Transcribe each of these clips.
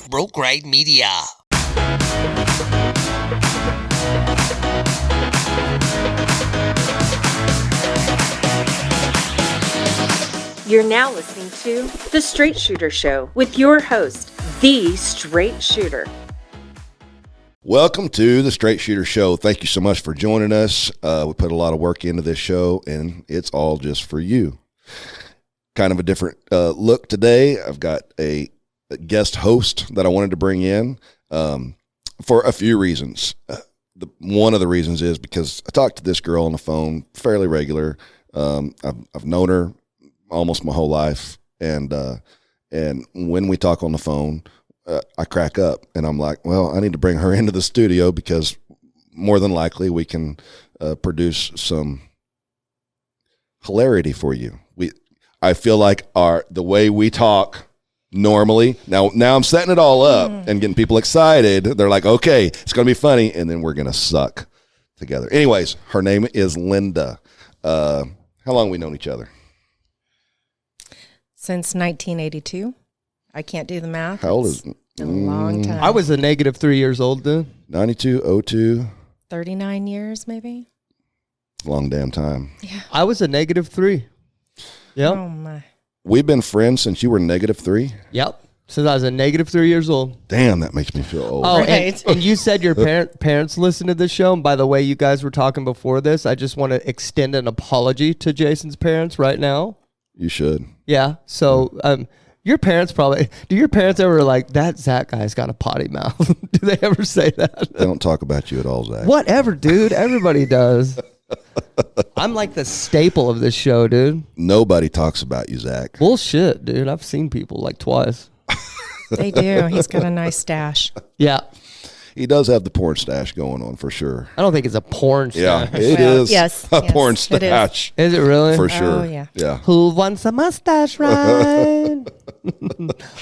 Broke Ride Media. You're now listening to The Straight Shooter Show with your host, The Straight Shooter. Welcome to The Straight Shooter Show. Thank you so much for joining us. We put a lot of work into this show, and it's all just for you. Kind of a different look today. I've got a guest host that I wanted to bring in for a few reasons. One of the reasons is because I talk to this girl on the phone fairly regular. I've known her almost my whole life, and when we talk on the phone, I crack up, and I'm like, well, I need to bring her into the studio because more than likely we can produce some hilarity for you. I feel like the way we talk normally, now I'm setting it all up and getting people excited. They're like, okay, it's going to be funny, and then we're going to suck together. Anyways, her name is Linda. How long have we known each other? Since 1982. I can't do the math. How old is it? A long time. I was a negative 3 years old then. 92, 02. 39 years, maybe. Long damn time. Yeah. I was a negative 3. Yep. Oh my. We've been friends since you were -3. Yep. Since I was a negative 3 years old. Damn, that makes me feel old. Oh, Right. and you said your parents listen to this show. And by the way, you guys were talking before this. I just want to extend an apology to Jason's parents right now. You should. Yeah. So, your parents do your parents ever like, that Zach guy's got a potty mouth? Do they ever say that? They don't talk about you at all, Zach. Whatever, dude. Everybody does. I'm like the staple of this show, dude. Nobody talks about you, Zach. Bullshit, dude. I've seen people like twice. They do. He's got a nice stash. Yeah. He does have the porn stash going on for sure. I don't think it's a porn Yeah, stash. it Well, is yes, a yes, porn it is. stash Is it really? for sure. Oh, yeah. Yeah. Who wants a mustache ride?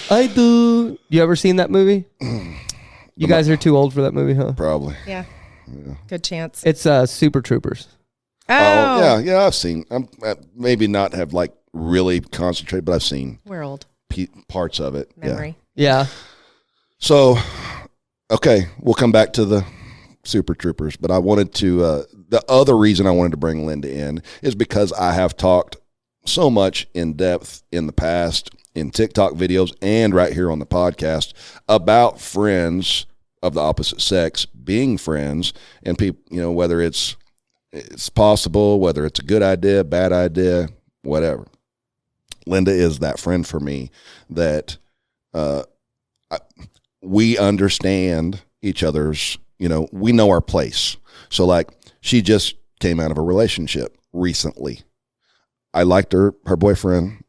I do. You ever seen that movie? You guys are too old for that movie, huh? Probably. Yeah. Good chance. It's Super Troopers. Oh, Yeah, I've seen. I'm maybe not have like really concentrated, but I've seen We're old. parts of it. Memory. Yeah. Yeah. So, okay, we'll come back to the Super Troopers, but I wanted to, the other reason I wanted to bring Linda in is because I have talked so much in depth in the past in TikTok videos and right here on the podcast about friends of the opposite sex being friends, and people, whether it's possible, whether it's a good idea, bad idea, whatever. Linda is that friend for me that, we understand each other's, we know our place. So like she just came out of a relationship recently. I liked her boyfriend,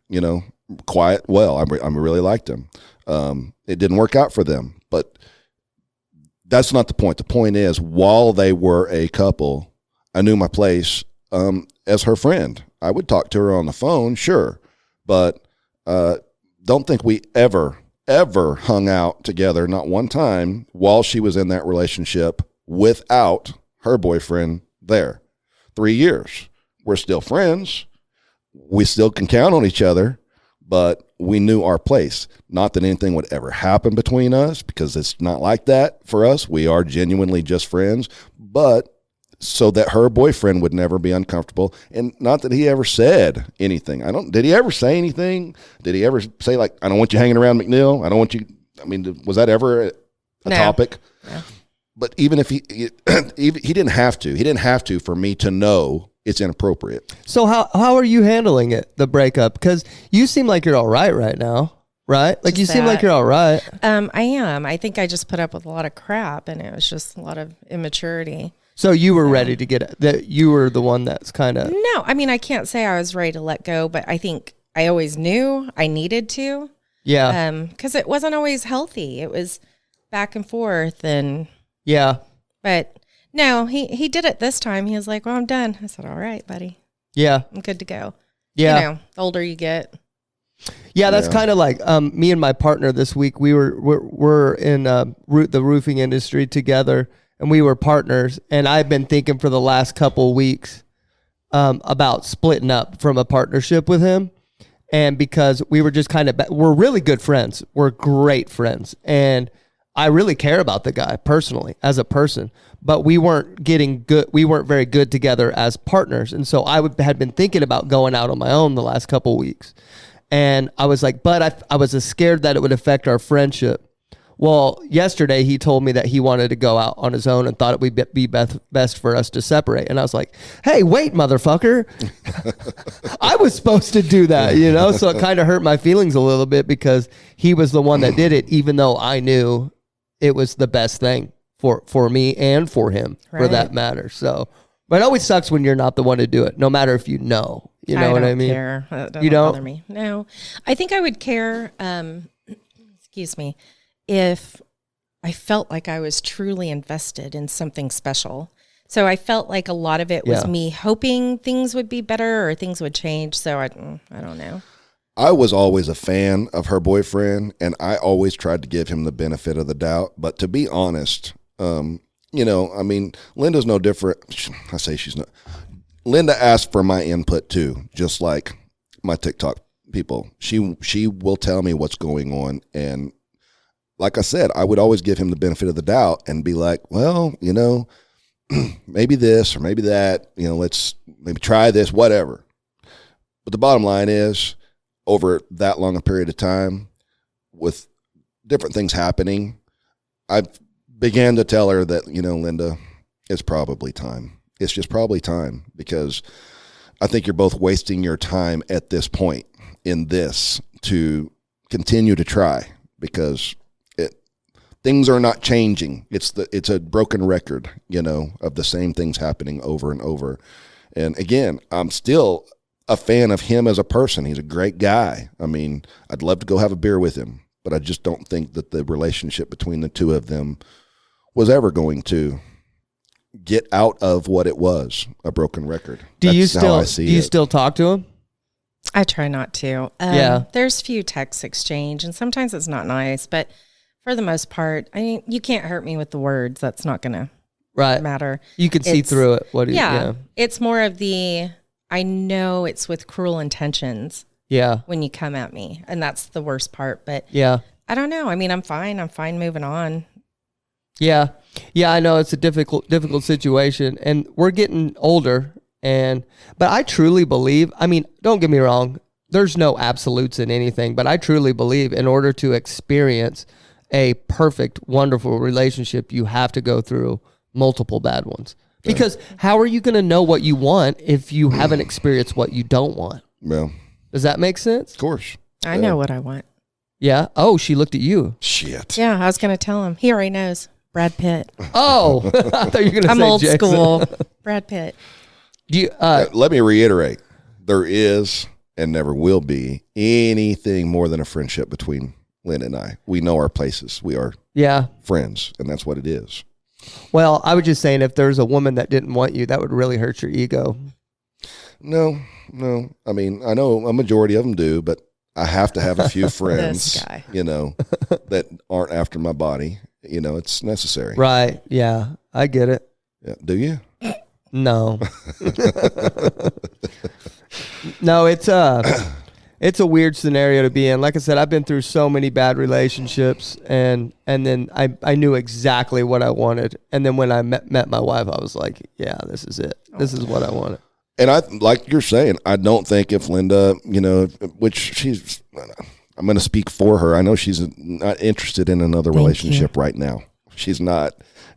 quite well. I really liked him. It didn't work out for them, but that's not the point. The point is, while they were a couple, I knew my place as her friend. I would talk to her on the phone, sure, but don't think we ever hung out together, not one time, while she was in that relationship without her boyfriend there. 3 years. We're still friends. We still can count on each other, but we knew our place. Not that anything would ever happen between us, because it's not like that for us. We are genuinely just friends, but so that her boyfriend would never be uncomfortable. And not that he ever said anything. Did he ever say anything? Did he ever say, like, I don't want you hanging around McNeil? I don't want you, was that ever a topic? No. But even if he didn't have to. He didn't have to for me to know it's inappropriate. So how are you handling it, the breakup? Because you seem like you're all right now, right? Like, Just you seem that. like you're all right. I am. I think I just put up with a lot of crap, and it was just a lot of immaturity. So you were ready to get it. That you were the one that's kind of. No, I can't say I was ready to let go, but I think I always knew I needed to. Yeah. Because it wasn't always healthy. It was back and forth, Yeah. but no, he did it this time. He was like, "Well, I'm done." I said, "All right, buddy, Yeah. I'm good to go." Yeah. The older you get. Yeah, that's Yeah. kind of like me and my partner this week. We're in the roofing industry together, and we were partners. And I've been thinking for the last couple of weeks about splitting up from a partnership with him. And because we were just kind of, we're really good friends. We're great friends. And I really care about the guy personally as a person, but we weren't getting good. We weren't very good together as partners. And so had been thinking about going out on my own the last couple of weeks. And I was like, but I was scared that it would affect our friendship. Well, yesterday he told me that he wanted to go out on his own and thought it would be best for us to separate. And I was like, hey, wait, motherfucker. I was supposed to do that, So it kind of hurt my feelings a little bit because he was the one that did it, even though I knew it was the best thing for me and for him, for that matter. So, but it always sucks when you're not the one to do it, no matter if you know. You know what I mean? Care. That doesn't You don't bother me. No, I think I would care. Excuse me. If I felt like I was truly invested in something special. So I felt like a lot of it was me hoping things would be better or things would change. So I don't know. I was always a fan of her boyfriend, and I always tried to give him the benefit of the doubt. But to be honest, Linda's no different. I say she's not. Linda asked for my input too, just like my TikTok people. She will tell me what's going on, and like I said, I would always give him the benefit of the doubt and be like, well, maybe this or maybe that, let's maybe try this, whatever. But the bottom line is, over that long a period of time, with different things happening, I began to tell her that, Linda, it's probably time. It's just probably time, because I think you're both wasting your time at this point in this to continue to try, because things are not changing. It's a broken record, of the same things happening over and over. And again, I'm still a fan of him as a person. He's a great guy. I mean, I'd love to go have a beer with him, but I just don't think that the relationship between the two of them was ever going to get out of what it was, a broken record. Do you That's still talk to him? I try not to. There's few texts exchange, and sometimes it's not nice, but for the most part, I mean, you can't hurt me with the words. That's not going to matter. You can see through it. It's more of I know it's with cruel intentions. Yeah. When you come at me, and that's the worst part. But yeah, I don't know. I mean, I'm fine. I'm fine moving on. Yeah. Yeah, I know it's a difficult situation, and we're getting older, but I truly believe, I mean, don't get me wrong, there's no absolutes in anything, but I truly believe in order to experience a perfect, wonderful relationship, you have to go through multiple bad ones. Because how are you going to know what you want if you haven't experienced what you don't want? Well, does that make sense? Of course. I know what I want. Yeah. Oh, she looked at you. Shit. Yeah, I was going to tell him. He already knows. Brad Pitt. Oh, I thought you were going to say I'm old Jason. school. Brad Pitt. Do you, let me reiterate. There is and never will be anything more than a friendship between Lynn and I. We know our places. We are friends, and that's what it is. Well, I was just saying, if there's a woman that didn't want you, that would really hurt your ego. No. I mean, I know a majority of them do, but I have to have a few friends, This guy. that aren't after my body. It's necessary. Right. Yeah. I get it. Yeah. Do you? No. No, it's a weird scenario to be in. Like I said, I've been through so many bad relationships, and then I knew exactly what I wanted. And then when I met my wife, I was like, yeah, this is it. This is what I wanted. And I, like you're saying, I don't think if Linda, which I'm going to speak for her. I know she's not interested in another relationship right now. She's not,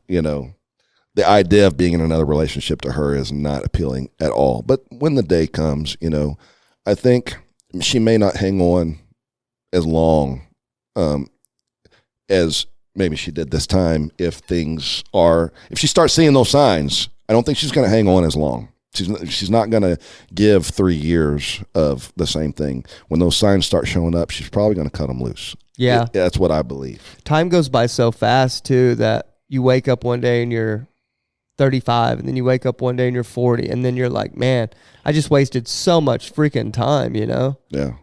the idea of being in another relationship to her is not appealing at all. But when the day comes, I think she may not hang on as long as maybe she did this time. If she starts seeing those signs, I don't think she's going to hang on as long. She's not going to give 3 years of the same thing. When those signs start showing up, she's probably going to cut them loose. Yeah. That's what I believe. Time goes by so fast, too, that you wake up one day and you're 35, and then you wake up one day and you're 40, and then you're like, man, I just wasted so much freaking time, Yeah.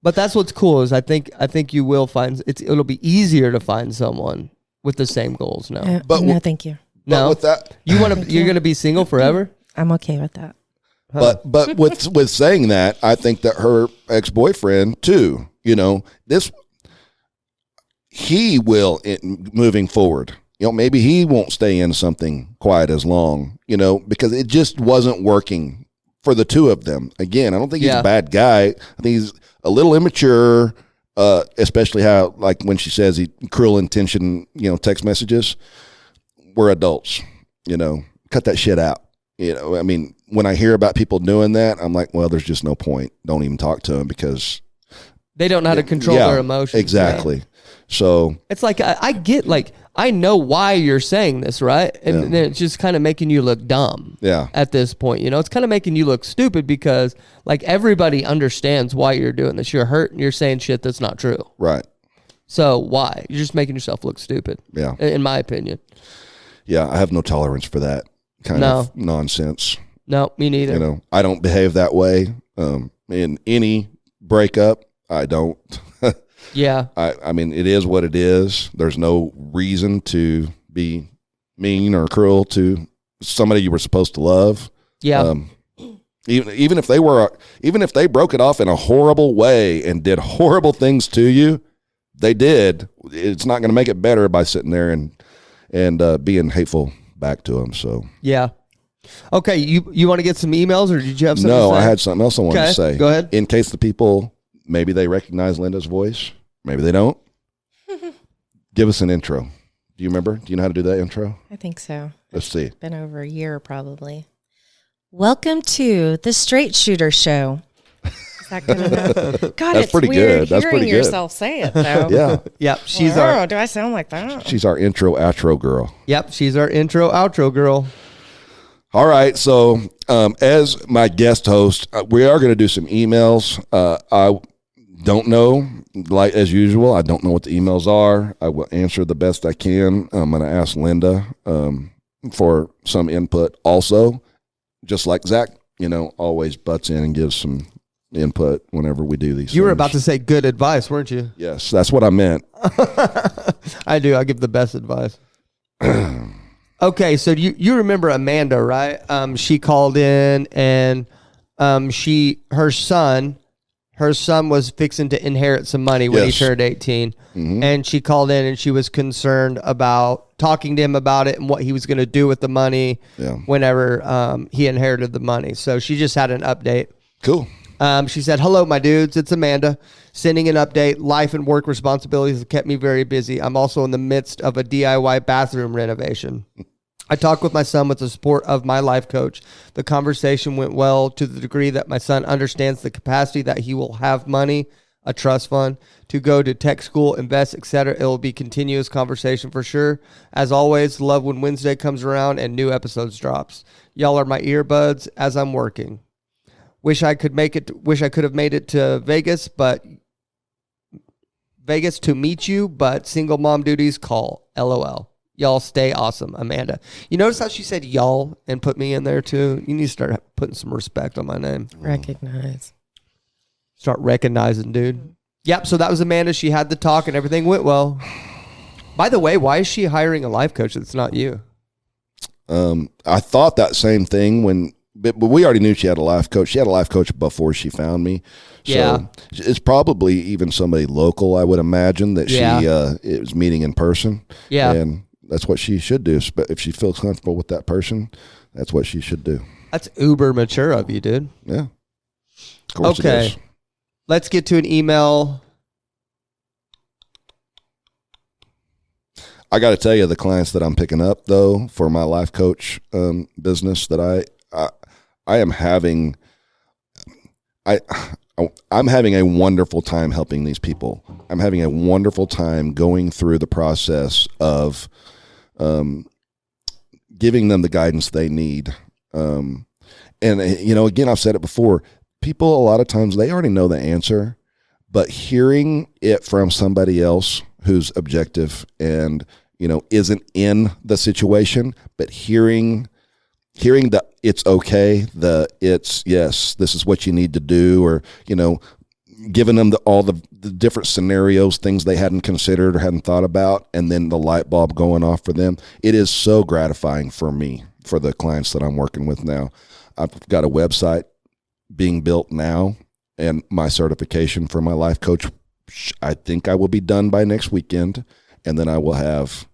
But that's what's cool is I think you will find it'll be easier to find someone with the same goals now. But no, thank you. No, with that, you're going to be single forever? I'm okay with that. But with saying that, I think that her ex-boyfriend too, he will moving forward. Maybe he won't stay in something quite as long, because it just wasn't working for the two of them. Again, I don't think he's a bad guy. I think he's a little immature, especially how, like when she says cruel intention, text messages. We're adults, cut that shit out. I mean, when I hear about people doing that, I'm like, well, there's just no point. Don't even talk to them because they don't know how to control their emotions. Exactly. Right? So it's like, I get, like, I know why you're saying this, right? And then it's just kind of making you look dumb. Yeah. At this point, it's kind of making you look stupid because, like, everybody understands why you're doing this. You're hurt and you're saying shit that's not true. Right. So why? You're just making yourself look stupid. Yeah. In my opinion. Yeah, I have no tolerance for that kind of nonsense. No, me neither. I don't behave that way. In any breakup, I don't. Yeah. I mean, it is what it is. There's no reason to be mean or cruel to somebody you were supposed to love. Yeah. Even if they broke it off in a horrible way and did horrible things to you, they did. It's not going to make it better by sitting there and being hateful back to them. So yeah. Okay, you want to get some emails, or did you have something? No, to say? I had something else I wanted to say. Go ahead. In case the people, maybe they recognize Linda's voice, maybe they don't. Give us an intro. Do you remember? Do you know how to do that intro? I think so. Let's see. It's been over a year probably. Welcome to the Straight Shooter Show. Is that good enough? God, That's it's pretty weird good. That's hearing pretty good. yourself say it though. Yeah. Yep, she's do I sound like that? She's our intro outro girl. Yep, she's our intro outro girl. All right. So, as my guest host, we are going to do some emails. I don't know, like as usual, I don't know what the emails are. I will answer the best I can. I'm going to ask Linda for some input also, just like Zach, always butts in and gives some input whenever we do these You were things. about to say good advice, weren't you? Yes, that's what I meant. I do. I give the best advice. Okay, so you remember Amanda, right? She called in and her son was fixing to inherit some money when he turned 18. Mm-hmm. And she called in and she was concerned about talking to him about it and what he was going to do with the money whenever he inherited the money. So she just had an update. Cool. She said, "Hello, my dudes. It's Amanda. Sending an update. Life and work responsibilities have kept me very busy. I'm also in the midst of a DIY bathroom renovation. I talked with my son with the support of my life coach. The conversation went well to the degree that my son understands the capacity that he will have money, a trust fund, to go to tech school, invest, etc. It will be continuous conversation for sure. As always, love when Wednesday comes around and new episodes drops. Y'all are my earbuds as I'm working. Wish I could have made it to Vegas to meet you, but single mom duties call. LOL. Y'all stay awesome, Amanda." You notice how she said y'all and put me in there too? You need to start putting some respect on my name. Recognize. Start recognizing, dude. Yep, so that was Amanda. She had the talk and everything went well. By the way, why is she hiring a life coach that's not you? I thought that same thing but we already knew she had a life coach. She had a life coach before she found me. So it's probably even somebody local, I would imagine, that she is meeting in person. Yeah. And that's what she should do. If she feels comfortable with that person, that's what she should do. That's uber mature of you, dude. Yeah. Of course it is. Let's get to an email. I got to tell you, the clients that I'm picking up, though, for my life coach business that I am having, I'm having a wonderful time helping these people. I'm having a wonderful time going through the process of giving them the guidance they need. And, again, I've said it before, people, a lot of times, they already know the answer, but hearing it from somebody else who's objective and, isn't in the situation, but hearing that it's okay, yes, this is what you need to do, or, giving them all the different scenarios, things they hadn't considered or hadn't thought about, and then the light bulb going off for them. It is so gratifying for me, for the clients that I'm working with now. I've got a website being built now, and my certification for my life coach, I think I will be done by next weekend, and then I will have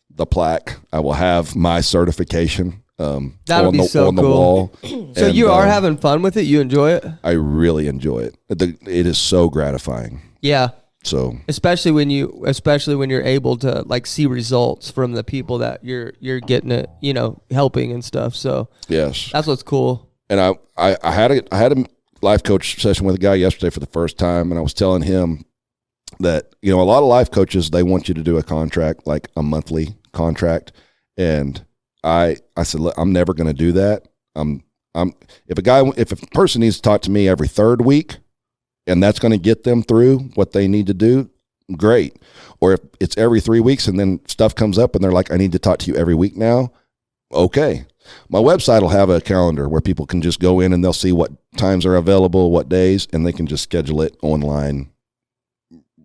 the plaque. I will have my certification That'll be so on the cool. wall. So And, you are having fun with it? You enjoy it? I really enjoy it. It is so gratifying. Yeah. So Especially when you're able to like see results from the people that you're getting it, helping and stuff. So yes, that's what's cool. and I had a life coach session with a guy yesterday for the first time, and I was telling him that a lot of life coaches, they want you to do a contract, like a monthly contract, and I said, look, I'm never going to do that. If a person needs to talk to me every third week, and that's going to get them through what they need to do, great. Or if it's every 3 weeks and then stuff comes up and they're like, I need to talk to you every week now, okay. My website will have a calendar where people can just go in and they'll see what times are available, what days, and they can just schedule it online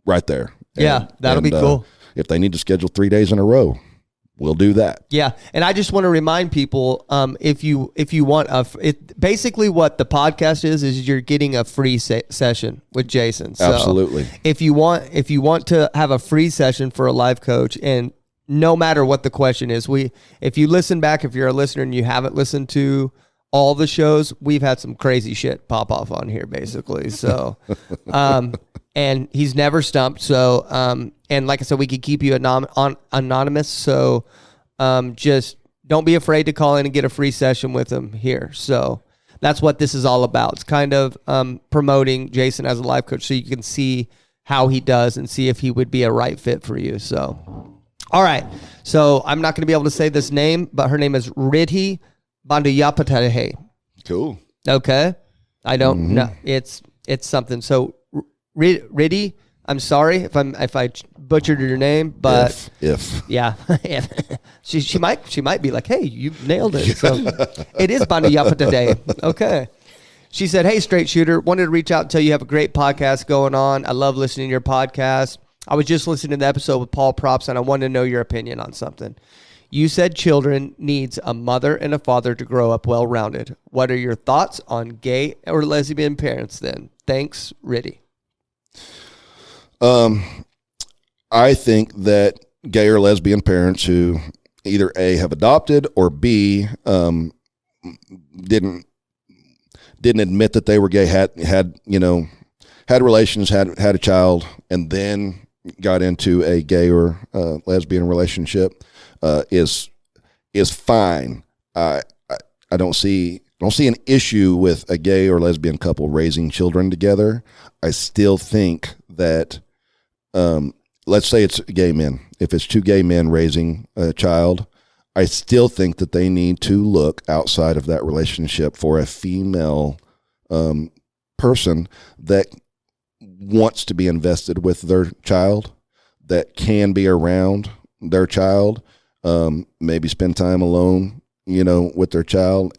right there. Yeah, that'll be cool. If they need to schedule 3 days in a row, we'll do that. Yeah, and I just want to remind people, if you want basically what the podcast is you're getting a free session with Jason. So Absolutely. If you want to have a free session for a life coach, and no matter what the question is, if you listen back, if you're a listener and you haven't listened to all the shows, we've had some crazy shit pop off on here, basically. So, and he's never stumped. So, and like I said, we could keep you anonymous. So, just don't be afraid to call in and get a free session with him here. So that's what this is all about. It's kind of promoting Jason as a life coach, so you can see how he does and see if he would be a right fit for you. So, all right. So I'm not going to be able to say this name, but her name is Riddhi Bandayapatahe. Cool. Okay. I don't know. It's something. So Riddhi, I'm sorry if I butchered your name, but yeah, she might be like, hey, you nailed it. So it is Bandayapatahe. Okay. She said, hey, Straight Shooter, wanted to reach out and tell you have a great podcast going on. I love listening to your podcast. I was just listening to the episode with Paul Props, and I wanted to know your opinion on something. You said children needs a mother and a father to grow up well-rounded. What are your thoughts on gay or lesbian parents then? Thanks, Riddhi. I think that gay or lesbian parents who either A, have adopted, or B, didn't admit that they were gay, had relations, had a child, and then got into a gay or lesbian relationship is fine. I don't see an issue with a gay or lesbian couple raising children together. I still think that let's say it's gay men. If it's two gay men raising a child, I still think that they need to look outside of that relationship for a female person that wants to be invested with their child, that can be around their child, maybe spend time alone, with their child.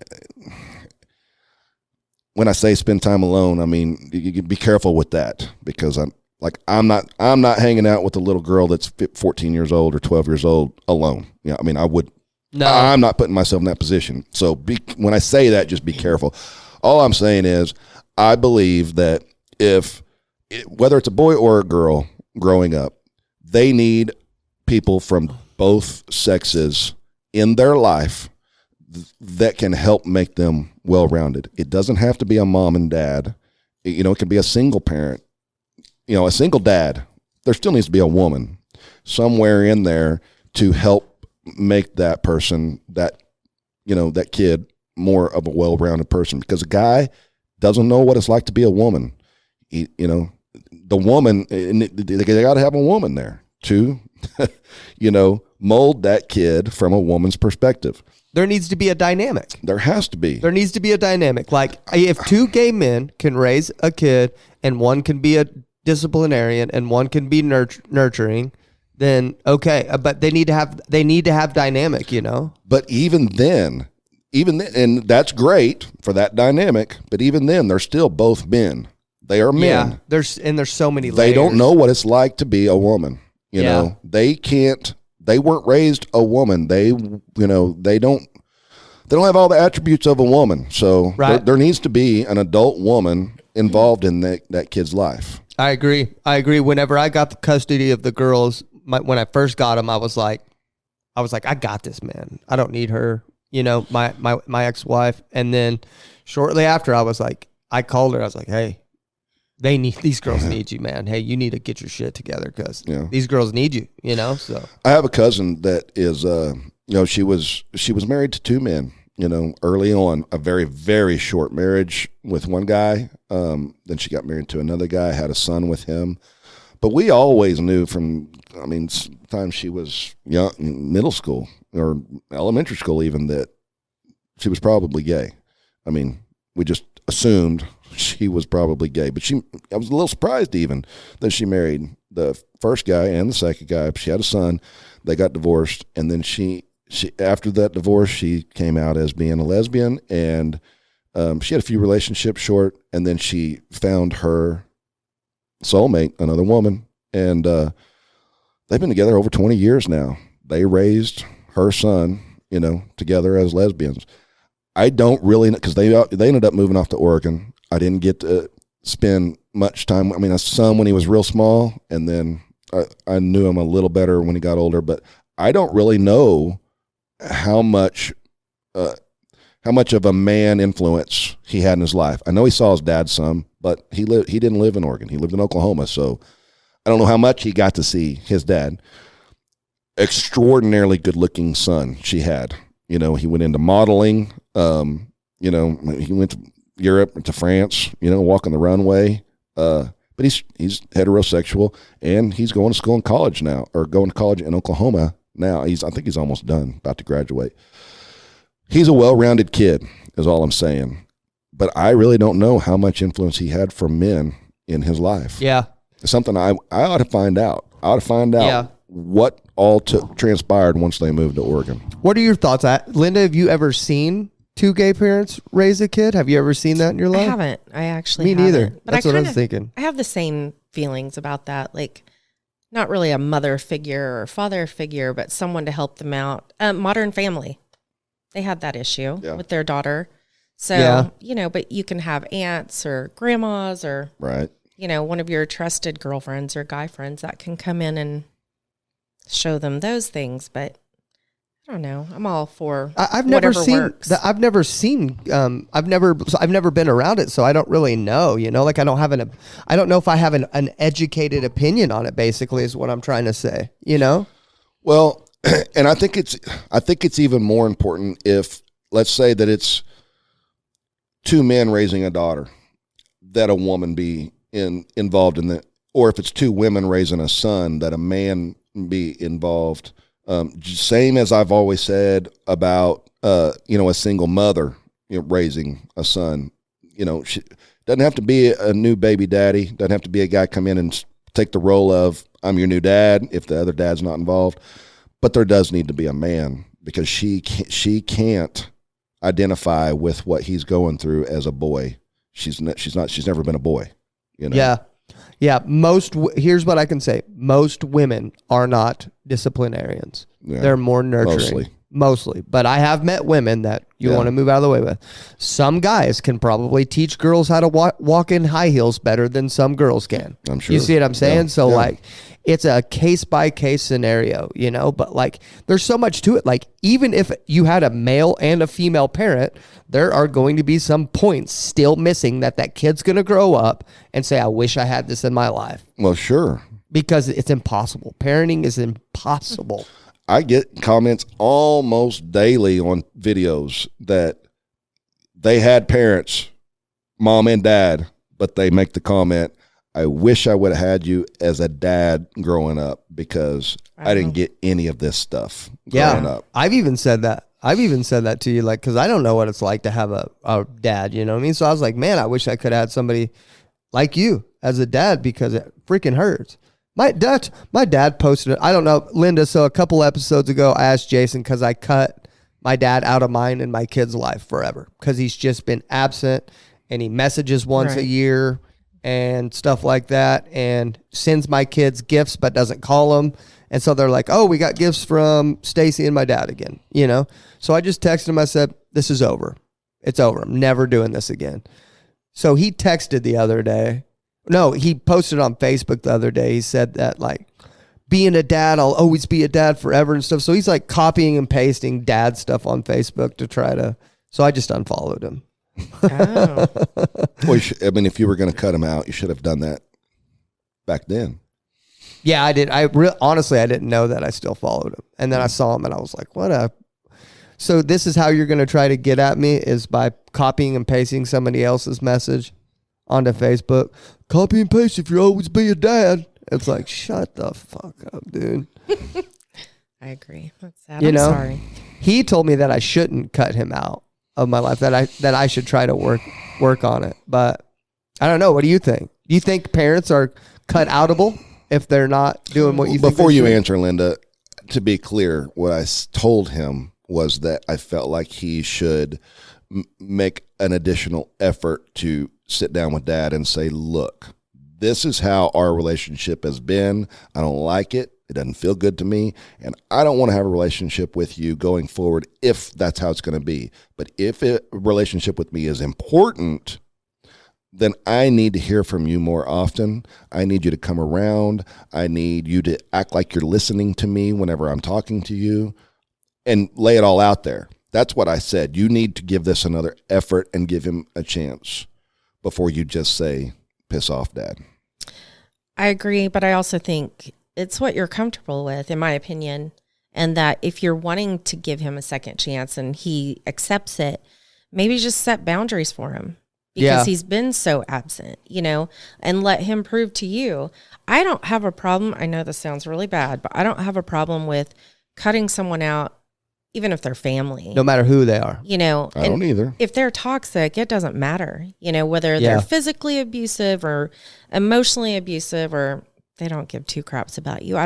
When I say spend time alone, I mean, you can be careful with that, because I'm not hanging out with a little girl that's 14 years old or 12 years old alone. I mean, I'm not putting myself in that position. So when I say that, just be careful. All I'm saying is, I believe that whether it's a boy or a girl growing up, they need people from both sexes in their life that can help make them well-rounded. It doesn't have to be a mom and dad. It can be a single parent, a single dad. There still needs to be a woman somewhere in there to help make that person, that kid, more of a well-rounded person, because a guy doesn't know what it's like to be a woman. The woman, they got to have a woman there to, mold that kid from a woman's perspective. There needs to be a dynamic. There has to be. There needs to be a dynamic. Like, if two gay men can raise a kid and one can be a disciplinarian and one can be nurturing, then okay. But they need to have dynamic, But even then, and that's great for that dynamic, but even then, they're still both men. They are men. Yeah, there's so many layers. They don't know what it's like to be a woman. They weren't raised a woman. They don't they don't have all the attributes of a woman. So Right. there needs to be an adult woman involved in that kid's life. I agree. Whenever I got the custody of the girls, when I first got them, I was like, I got this, man. I don't need her. You know, my ex-wife. And then shortly after, I called her. I was like, hey, these girls need you, man. Hey, you need to get your shit together because these girls need you. You know, so I have a cousin that is, she was married to two men. Early on, a very, very short marriage with one guy. Then she got married to another guy, had a son with him. But we always knew from time she was young, middle school or elementary school even, that she was probably gay. We just assumed she was probably gay. But I was a little surprised even that she married the first guy and the second guy. She had a son. They got divorced. And then she after that divorce, she came out as being a lesbian. And she had a few relationships short. And then she found her soulmate, another woman. And they've been together over 20 years now. They raised her son, together as lesbians. I don't really, because they ended up moving off to Oregon. I didn't get to spend much time. I saw him when he was real small, and then I knew him a little better when he got older. But I don't really know how much of a man influence he had in his life. I know he saw his dad some, but he didn't live in Oregon. He lived in Oklahoma, so I don't know how much he got to see his dad. Extraordinarily good-looking son she had. He went into modeling. He went to Europe, to France, walking the runway. But he's heterosexual, and he's going to school and college now, or going to college in Oklahoma now. I think he's almost done, about to graduate. He's a well-rounded kid, is all I'm saying. But I really don't know how much influence he had from men in his life. Yeah. It's something I ought to find out. I ought to find out what all transpired once they moved to Oregon. What are your thoughts? Linda, have you ever seen two gay parents raise a kid? Have you ever seen that in your life? I haven't. I actually Me haven't. neither. But That's what I was thinking. I have the same feelings about that. Like, not really a mother figure or father figure, but someone to help them out. Modern Family. They had that issue with their daughter. So, but you can have aunts or grandmas or, right. One of your trusted girlfriends or guy friends that can come in and show them those things. But I don't know. I'm all for I've never whatever seen works. I've never been around it, so I don't really know. Like I don't know if I have an educated opinion on it. Basically, is what I'm trying to say. Well, and I think it's even more important if, let's say that it's two men raising a daughter, that a woman be involved in that, or if it's two women raising a son, that a man be involved. Same as I've always said about a single mother raising a son. She doesn't have to be a new baby daddy. Doesn't have to be a guy come in and take the role of I'm your new dad if the other dad's not involved. But there does need to be a man, because she can't identify with what he's going through as a boy. She's never been a boy. Yeah. Here's what I can say. Most women are not disciplinarians. Yeah, they're more nurturing. Mostly. But I have met women that you want to move out of the way with. Some guys can probably teach girls how to walk in high heels better than some girls can. I'm sure. You see what I'm saying? Yeah. So like, it's a case by case scenario, but like there's so much to it. Like even if you had a male and a female parent, there are going to be some points still missing that kid's going to grow up and say, I wish I had this in my life. Well, sure. Because it's impossible. Parenting is impossible. I get comments almost daily on videos that they had parents, mom and dad, but they make the comment, I wish I would have had you as a dad growing up, because I didn't get any of this stuff growing up. I've even said that to you, like, because I don't know what it's like to have a dad, you know what I mean? So I was like, man, I wish I could have had somebody like you as a dad, because it freaking hurts. My dad posted it. I don't know, Linda. So a couple episodes ago, I asked Jason, because I cut my dad out of mine and my kid's life forever, because he's just been absent, and he messages once a year and stuff like that, and sends my kids gifts but doesn't call them. And so they're like, oh, we got gifts from Stacy and my dad again, So I just texted him. I said, this is over. It's over. I'm never doing this again. So he texted the other day. No, he posted on Facebook the other day. He said that like, being a dad, I'll always be a dad forever and stuff. So he's like copying and pasting dad stuff on Facebook to try to, so I just unfollowed him. Oh. Well, I mean, if you were going to cut him out, you should have done that back then. Yeah, I did. Honestly, I didn't know that. I still followed him. And then I saw him and I was like, what a, so this is how you're going to try to get at me, is by copying and pasting somebody else's message onto Facebook. Copy and paste if you always be a dad. It's like, shut the fuck up, dude. I agree. That's sad. You I'm know? sorry. He told me that I shouldn't cut him out of my life, that I should try to work on it. But I don't know. What do you think? Do you think parents are cut outable if they're not doing what you think? Before you answer, Linda, to be clear, what I told him was that I felt like he should make an additional effort to sit down with dad and say, look, this is how our relationship has been. I don't like it. It doesn't feel good to me. And I don't want to have a relationship with you going forward if that's how it's going to be. But if a relationship with me is important, then I need to hear from you more often. I need you to come around. I need you to act like you're listening to me whenever I'm talking to you, and lay it all out there. That's what I said. You need to give this another effort and give him a chance before you just say, piss off, Dad. I agree, but I also think it's what you're comfortable with, in my opinion, and that if you're wanting to give him a second chance and he accepts it, maybe just set boundaries for him, because he's been so absent, and let him prove to you. I don't have a problem. I know this sounds really bad, but I don't have a problem with cutting someone out, even if they're family. No matter who they are. I don't either. If they're toxic, it doesn't matter, whether they're physically abusive or emotionally abusive, or they don't give two craps about you.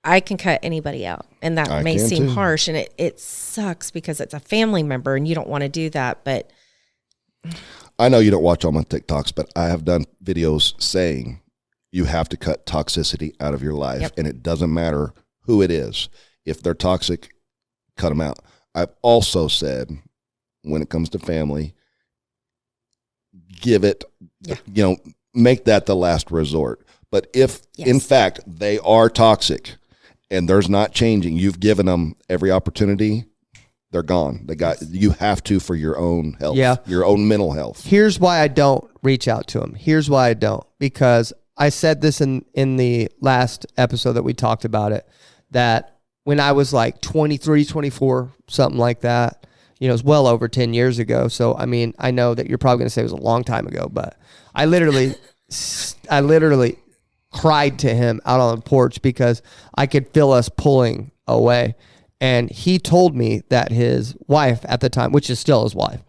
I can cut anybody out, and that may seem harsh, and it sucks because it's a family member and you don't want to do that. But I know you don't watch all my TikToks, but I have done videos saying you have to cut toxicity out of your life, and it doesn't matter who it is. If they're toxic, cut them out. I've also said, when it comes to family, give it, make that the last resort. But if, in fact, they are toxic and there's not changing, you've given them every opportunity, they're gone. You have to, for your own health, your own mental health. Here's why I don't reach out to them. Here's why I don't. Because I said this in the last episode that we talked about it, that when I was like 23, 24, something like that, it's well over 10 years ago. So, I mean, I know that you're probably going to say it was a long time ago, but I literally cried to him out on the porch because I could feel us pulling away. And he told me that his wife at the time, which is still his wife,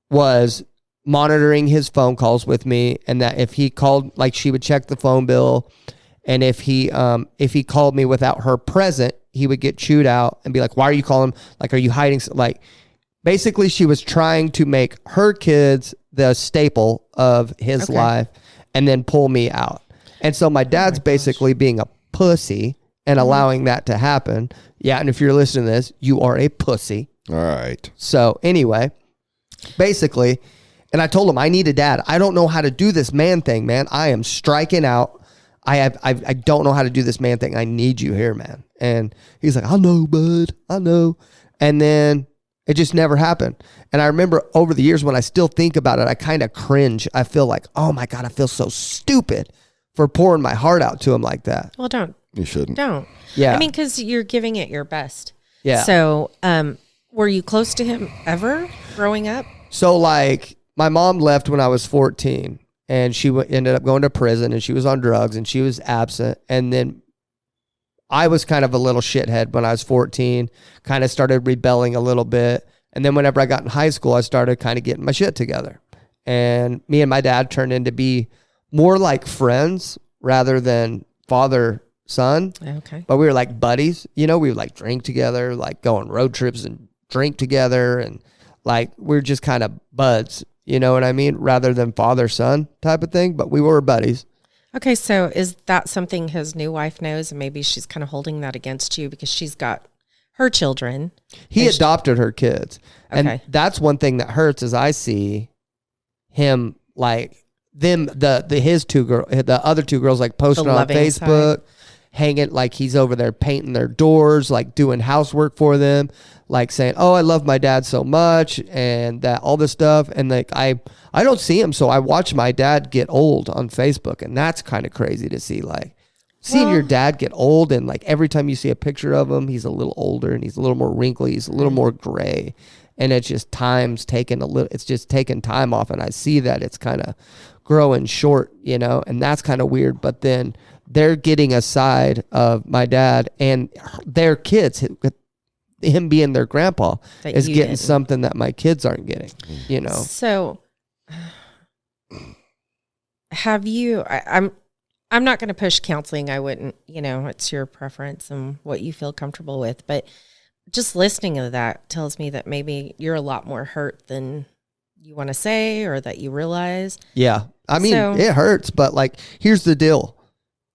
was monitoring his phone calls with me, and that if he called, like, she would check the phone bill, and if he called me without her present, he would get chewed out and be like, why are you calling? Like, are you hiding? Like, basically she was trying to make her kids the staple of his life and then pull me out. And so my dad's basically being a pussy and allowing that to happen. Yeah. And if you're listening to this, you are a pussy. All right. So anyway, basically, and I told him, I need a dad. I don't know how to do this man thing, man. I am striking out. I don't know how to do this man thing. I need you here, man. And he's like, I know, bud. I know. And then it just never happened. And I remember over the years when I still think about it, I kind of cringe. I feel like, oh my God, I feel so stupid for pouring my heart out to him like that. Well, don't. You shouldn't. Don't. Yeah. I mean, because you're giving it your best. Yeah. So were you close to him ever growing up? So like my mom left when I was 14. And she ended up going to prison, and she was on drugs, and she was absent. And then I was kind of a little shithead when I was 14, kind of started rebelling a little bit. And then whenever I got in high school, I started kind of getting my shit together. And me and my dad turned into be more like friends rather than father, son. Okay. But we were like buddies. We would like drink together, like go on road trips and drink together. And like we're just kind of buds. You know what I mean? Rather than father-son type of thing, but we were buddies. Okay, so is that something his new wife knows, and maybe she's kind of holding that against you because she's got her children. He adopted her kids. And Okay. that's one thing that hurts is I see him like them, the other two girls like posting The on loving Facebook, hanging like he's over there painting their doors, like doing housework for them, like saying, "Oh, I love my dad so much," and that all this stuff. And like I don't see him, so I watch my dad get old on Facebook, and that's kind of crazy to see. Like seeing your dad get old, and like every time you see a picture of him, he's a little older and he's a little more wrinkly, he's a little more gray. And it's just it's just taking time off. And I see that it's kind of growing short, and that's kind of weird. But then they're getting a side of my dad and their kids, him being their grandpa, That is you getting didn't. something that my kids aren't getting, So have you, I'm not going to push counseling. I wouldn't, it's your preference and what you feel comfortable with. But just listening to that tells me that maybe you're a lot more hurt than you want to say or that you realize. Yeah. I mean, So- it hurts, but like, here's the deal.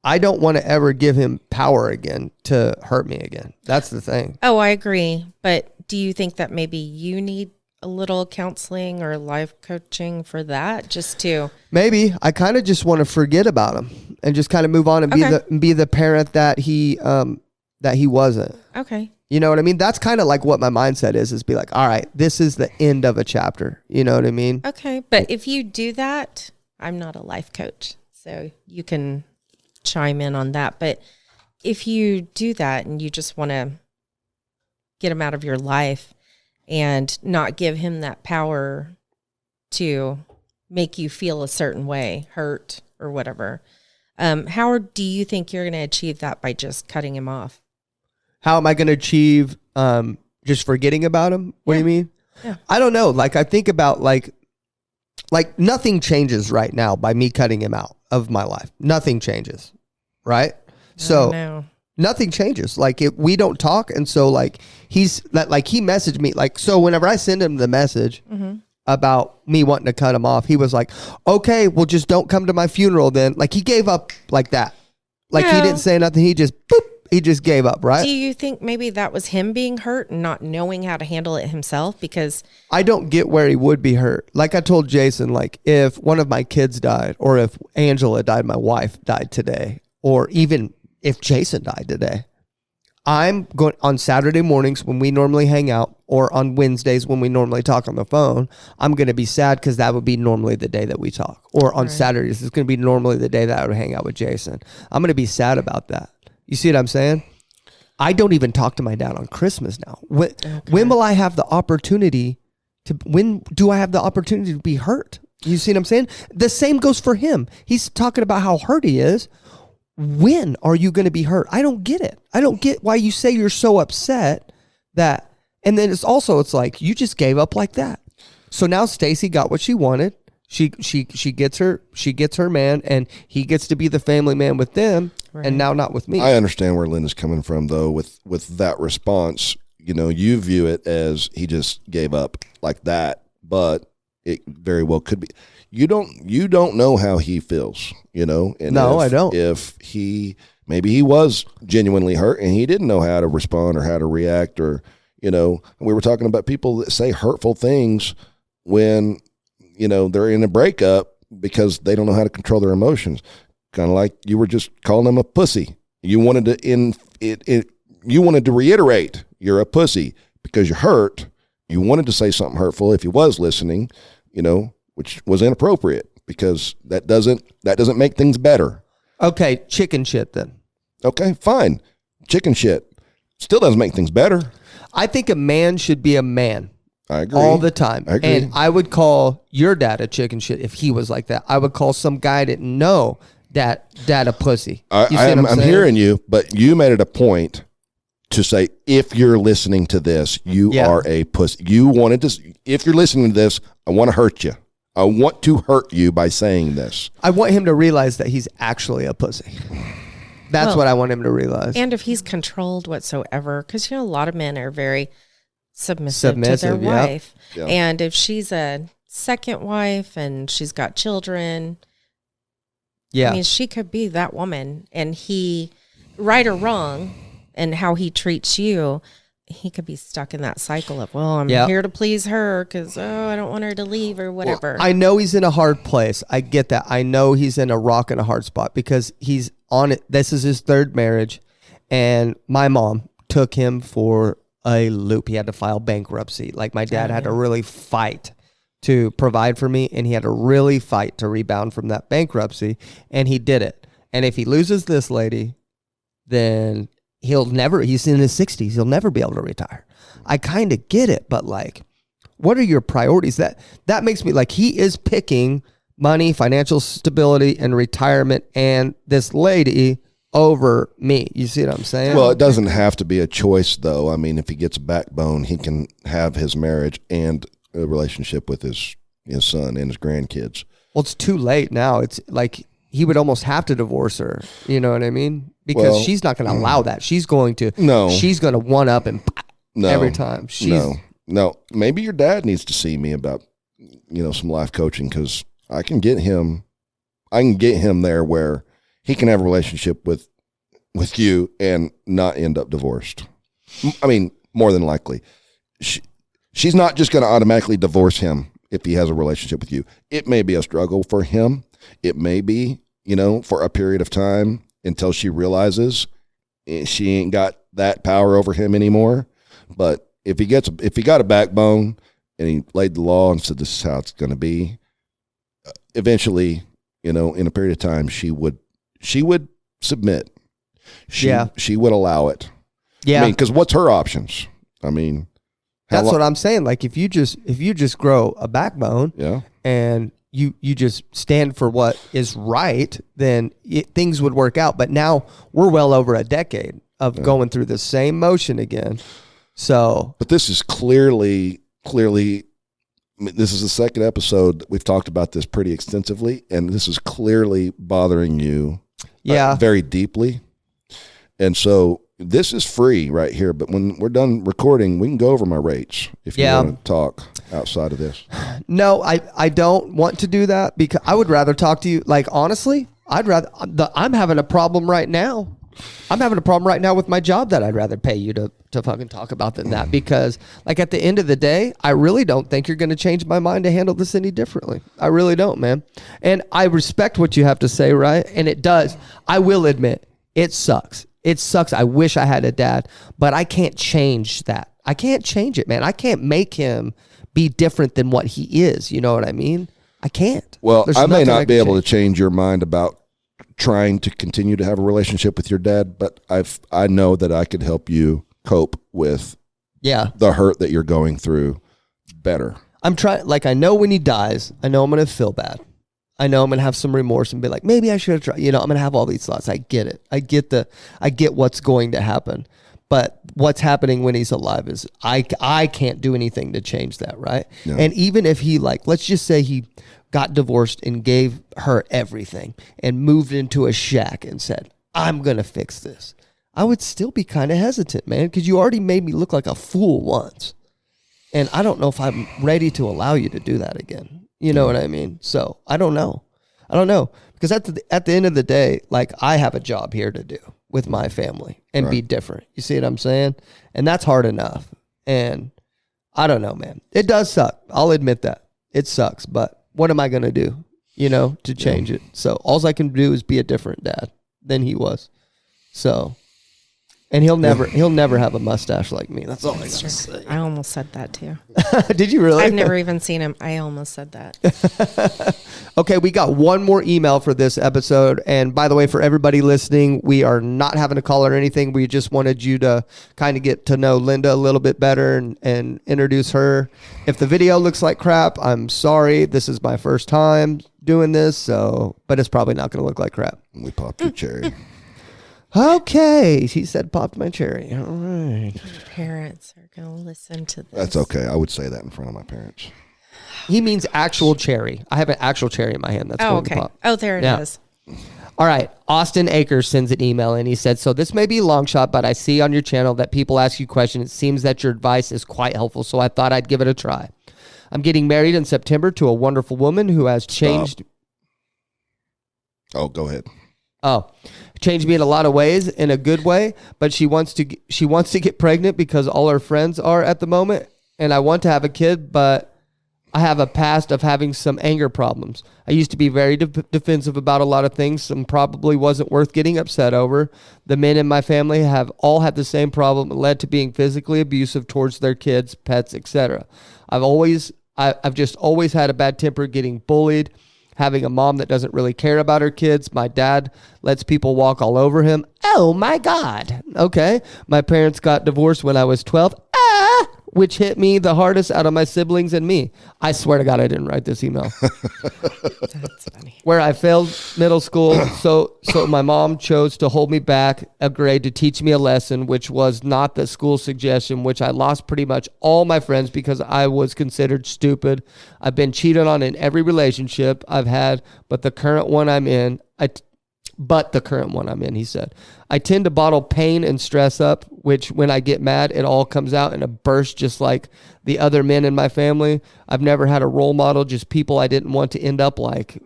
I don't want to ever give him power again to hurt me again. That's the thing. Oh, I agree. But do you think that maybe you need a little counseling or life coaching for that? Just to, Maybe I kind of just want to forget about him and just kind of move on and Okay. be the parent that he wasn't. okay. You know what I mean? That's kind of like what my mindset is be like, all right, this is the end of a chapter. You know what I mean? Okay. But if you do that, I'm not a life coach, so you can chime in on that. But if you do that and you just want to get him out of your life and not give him that power to make you feel a certain way, hurt or whatever, how do you think you're going to achieve that by just cutting him off? How am I going to achieve just forgetting about him? What do you mean? Yeah. I don't know. Like I think about like nothing changes right now by me cutting him out of my life. Nothing changes, right? So No. nothing changes. Like we don't talk, and so like he messaged me like, so whenever I send him the message about me wanting to cut him off, he was like, okay, well just don't come to my funeral then. Like he gave up like that. Like he No. didn't say nothing. He just gave up, right? Do you think maybe that was him being hurt and not knowing how to handle it himself? Because I don't get where he would be hurt. Like I told Jason, like if one of my kids died, or if Angela died, my wife died today, or even if Jason died today, I'm going on Saturday mornings when we normally hang out, or on Wednesdays when we normally talk on the phone, I'm going to be sad because that would be normally the day that we talk. Or on Saturdays, it's going to be normally the day that I would hang out with Jason. I'm going to be sad about that. You see what I'm saying? I don't even talk to my dad on Christmas now. When will I have the opportunity when do I have the opportunity to be hurt? You see what I'm saying? The same goes for him. He's talking about how hurt he is. When are you going to be hurt? I don't get it. I don't get why you say you're so upset that, and then it's like you just gave up like that. So now Stacy got what she wanted. She gets her man, and he gets to be the family man with them, and now not with me. I understand where Linda's coming from, though, with that response. You view it as he just gave up like that, but it very well could be. You don't know how he feels, And No, I don't. If maybe he was genuinely hurt and he didn't know how to respond or how to react, or we were talking about people that say hurtful things when they're in a breakup because they don't know how to control their emotions. Kind of like you were just calling them a pussy. You wanted to reiterate you're a pussy because you're hurt. You wanted to say something hurtful if he was listening, which was inappropriate because that doesn't make things better. Okay, chicken shit then. Okay, fine. Chicken shit still doesn't make things better. I think a man should be a man. I agree. All the time. I agree. And I would call your dad a chicken shit if he was like that. I would call some guy I didn't know dad a pussy. You see what I'm saying? hearing you, but you made it a point to say, if you're listening to this, you are a pussy. You wanted to, if you're listening to this, I want to hurt you. I want to hurt you by saying this. I want him to realize that he's actually a pussy. That's what I want him to realize. And if he's controlled whatsoever, because a lot of men are very submissive to their yep. wife. Yeah. And if she's a second wife and she's got children, Yeah. I mean, she could be that woman, and he, right or wrong, and how he treats you, he could be stuck in that cycle of, well, I'm Yeah. here to please her because, I don't want her to leave or whatever. I know he's in a hard place. I get that. I know he's in a rock and a hard spot because he's on it. This is his third marriage. And my mom took him for a loop. He had to file bankruptcy. Like my dad had to really fight to provide for me, and he had to really fight to rebound from that bankruptcy, and he did it. And if he loses this lady, then he's in his 60s. He'll never be able to retire. I kind of get it, but like, what are your priorities? That makes me like, he is picking money, financial stability, and retirement, and this lady over me. You see what I'm saying? Well, it doesn't have to be a choice, though. I mean, if he gets a backbone, he can have his marriage and a relationship with his son and his grandkids. Well, it's too late now. It's like he would almost have to divorce her. You know what I mean? Because she's not going to allow that. She's going to. No. She's going to one up and every time. No. Maybe your dad needs to see me about, some life coaching, because I can get him there where he can have a relationship with you and not end up divorced. I mean, more than likely. She's not just going to automatically divorce him if he has a relationship with you. It may be a struggle for him. It may be, for a period of time until she realizes she ain't got that power over him anymore. But if he got a backbone and he laid the law and said, this is how it's going to be, eventually, in a period of time, she would submit. She would allow it. Yeah. I mean, because what's her options? I mean, that's what I'm saying. Like if you just grow a backbone, and you just stand for what is right, then things would work out. But now we're well over a decade of going through the same motion again. So, but this is clearly. I mean, this is the second episode that we've talked about this pretty extensively, and this is clearly bothering you, very deeply. And so this is free right here. But when we're done recording, we can go over my rates if you want to talk outside of this. No, I don't want to do that because I would rather talk to you. Like, honestly, I'm having a problem right now. I'm having a problem right now with my job that I'd rather pay you to fucking talk about than that, because like at the end of the day, I really don't think you're going to change my mind to handle this any differently. I really don't, man. And I respect what you have to say, right? And it does. I will admit, it sucks. It sucks. I wish I had a dad, but I can't change that. I can't change it, man. I can't make him be different than what he is. You know what I mean? I can't. Well, I may not be able to change your mind about trying to continue to have a relationship with your dad, but I know that I could help you cope with the hurt that you're going through better. I'm trying, like, I know when he dies, I know I'm going to feel bad. I know I'm going to have some remorse and be like, maybe I should have tried. I'm going to have all these thoughts. I get it. I get what's going to happen. But what's happening when he's alive is I can't do anything to change that, right? Yeah. And even if he, like, let's just say he got divorced and gave her everything and moved into a shack and said, I'm going to fix this, I would still be kind of hesitant, man, because you already made me look like a fool once. And I don't know if I'm ready to allow you to do that again. You know what I mean? So I don't know. Because at the end of the day, like, I have a job here to do with my family and be different. You see what I'm saying? And that's hard enough. And I don't know, man. It does suck. I'll admit that. It sucks. But what am I going to do, to change it? So all I can do is be a different dad than he was. So, and he'll never have a mustache like me. That's all I got to say. I almost said that too. Did you really? I've never even seen him. I almost said that. Okay, we got one more email for this episode. And by the way, for everybody listening, we are not having a call or anything. We just wanted you to kind of get to know Linda a little bit better and introduce her. If the video looks like crap, I'm sorry. This is my first time doing this, but it's probably not going to look like crap. We popped your cherry. Okay, he said popped my cherry. All right. Parents are going to listen to this. That's okay. I would say that in front of my parents. He means actual cherry. I have an actual cherry in my hand. That's going to pop. Oh, there it is. All right. Austin Akers sends an email and he said, so this may be a long shot, but I see on your channel that people ask you questions. It seems that your advice is quite helpful, so I thought I'd give it a try. I'm getting married in September to a wonderful woman who has changed. Oh, go ahead. Oh, changed me in a lot of ways, in a good way. But she wants to get pregnant because all her friends are at the moment, and I want to have a kid, but I have a past of having some anger problems. I used to be very defensive about a lot of things. Some probably wasn't worth getting upset over. The men in my family have all had the same problem. It led to being physically abusive towards their kids, pets, etc. I've just always had a bad temper, getting bullied, having a mom that doesn't really care about her kids. My dad lets people walk all over him. Oh my God. Okay. My parents got divorced when I was 12. Which hit me the hardest out of my siblings and me. I swear to God, I didn't write this email. That's funny. Where I failed middle school, so my mom chose to hold me back a grade to teach me a lesson, which was not the school suggestion, which I lost pretty much all my friends because I was considered stupid. I've been cheated on in every relationship I've had, but the current one I'm in, he said. I tend to bottle pain and stress up, which when I get mad, it all comes out in a burst, just like the other men in my family. I've never had a role model, just people I didn't want to end up like.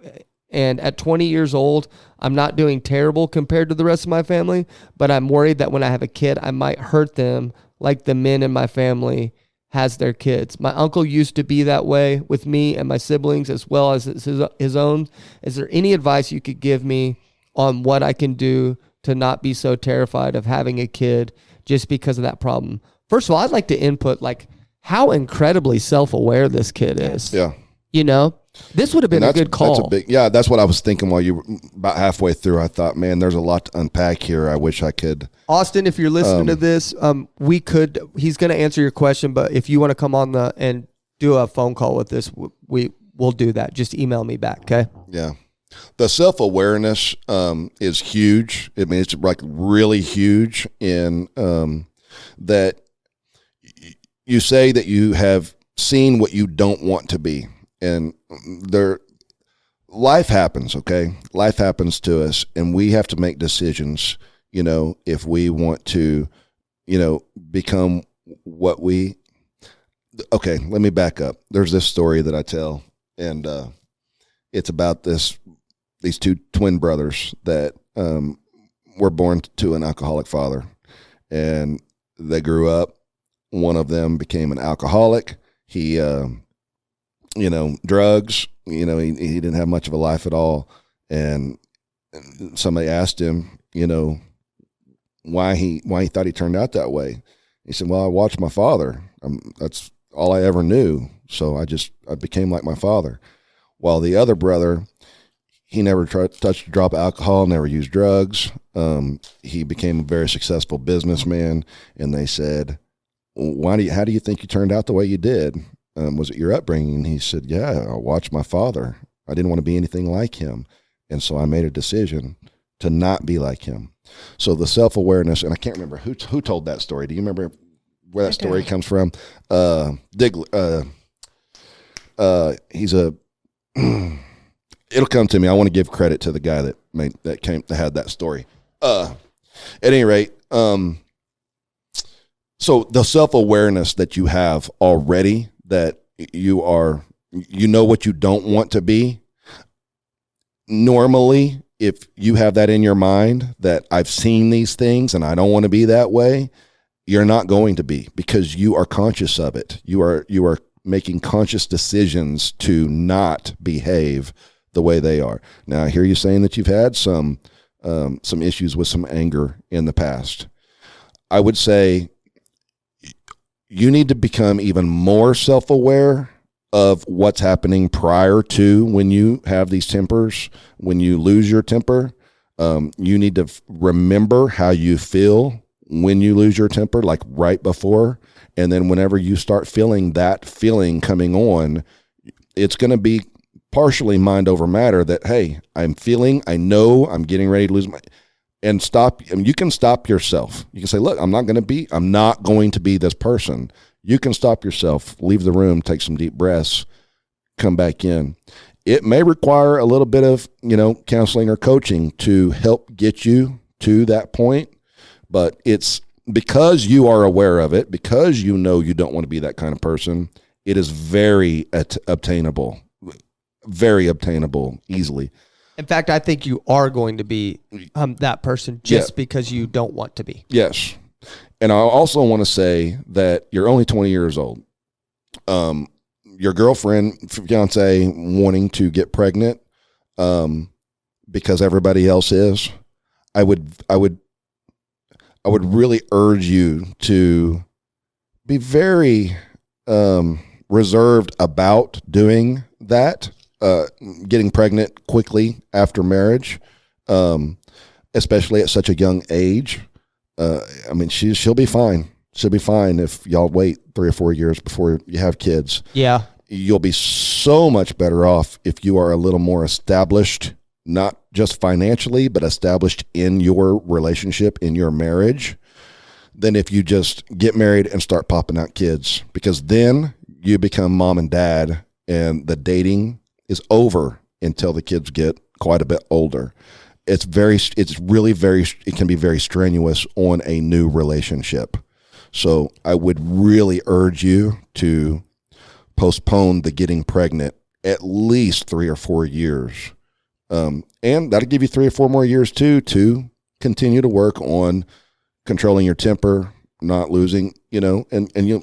And at 20 years old, I'm not doing terrible compared to the rest of my family, but I'm worried that when I have a kid, I might hurt them like the men in my family has their kids. My uncle used to be that way with me and my siblings as well as his own. Is there any advice you could give me on what I can do to not be so terrified of having a kid just because of that problem? First of all, I'd like to input like how incredibly self-aware this kid is. Yeah. You know, this would have been a good call. That's what I was thinking while you were about halfway through. I thought, man, there's a lot to unpack here. I wish I could. Austin, if you're listening to this, he's going to answer your question, but if you want to come on and do a phone call with this, we'll do that. Just email me back. Okay. Yeah. The self-awareness is huge. I mean, it's like really huge in that you say that you have seen what you don't want to be. And life happens, okay? Life happens to us, and we have to make decisions, you know, if we want to, you know, become what we – okay, let me back up. There's this story that I tell, and it's about these two twin brothers that were born to an alcoholic father, and they grew up. One of them became an alcoholic. He, drugs, he didn't have much of a life at all. And somebody asked him, why he thought he turned out that way. He said, well, I watched my father. That's all I ever knew. So I became like my father. While the other brother, he never touched a drop of alcohol, never used drugs. He became a very successful businessman. And they said, how do you think you turned out the way you did? Was it your upbringing? And he said, yeah, I watched my father. I didn't want to be anything like him. And so I made a decision to not be like him. So the self-awareness, and I can't remember who told that story. Do you remember where that story comes from? He's it'll come to me. I want to give credit to the guy that had that story. At any rate, so the self-awareness that you have already, that you know what you don't want to be. Normally, if you have that in your mind that I've seen these things and I don't want to be that way, you're not going to be, because you are conscious of it. You are making conscious decisions to not behave the way they are. Now, I hear you saying that you've had some issues with some anger in the past. I would say you need to become even more self-aware of what's happening prior to when you have these tempers, when you lose your temper. You need to remember how you feel when you lose your temper, like right before. And then whenever you start feeling that feeling coming on, it's going to be partially mind over matter that, hey, I know I'm getting ready to lose and stop. I mean, you can stop yourself. You can say, look, I'm not going to be this person. You can stop yourself, leave the room, take some deep breaths, come back in. It may require a little bit of, counseling or coaching to help get you to that point, but it's because you are aware of it, because you know you don't want to be that kind of person. It is very obtainable easily. In fact, I think you are going to be that person just because you don't want to be. Yes. And I also want to say that you're only 20 years old. Your girlfriend, fiance, wanting to get pregnant because everybody else is, I would really urge you to be very reserved about doing that, getting pregnant quickly after marriage, especially at such a young age. I mean, she'll be fine. She'll be fine if y'all wait 3 or 4 years before you have kids. Yeah. You'll be so much better off if you are a little more established, not just financially, but established in your relationship, in your marriage, than if you just get married and start popping out kids, because then you become mom and dad and the dating is over until the kids get quite a bit older. It can be very strenuous on a new relationship. So I would really urge you to postpone the getting pregnant at least 3 or 4 years. And that'll give you 3 or 4 more years too, to continue to work on controlling your temper, not losing, and you,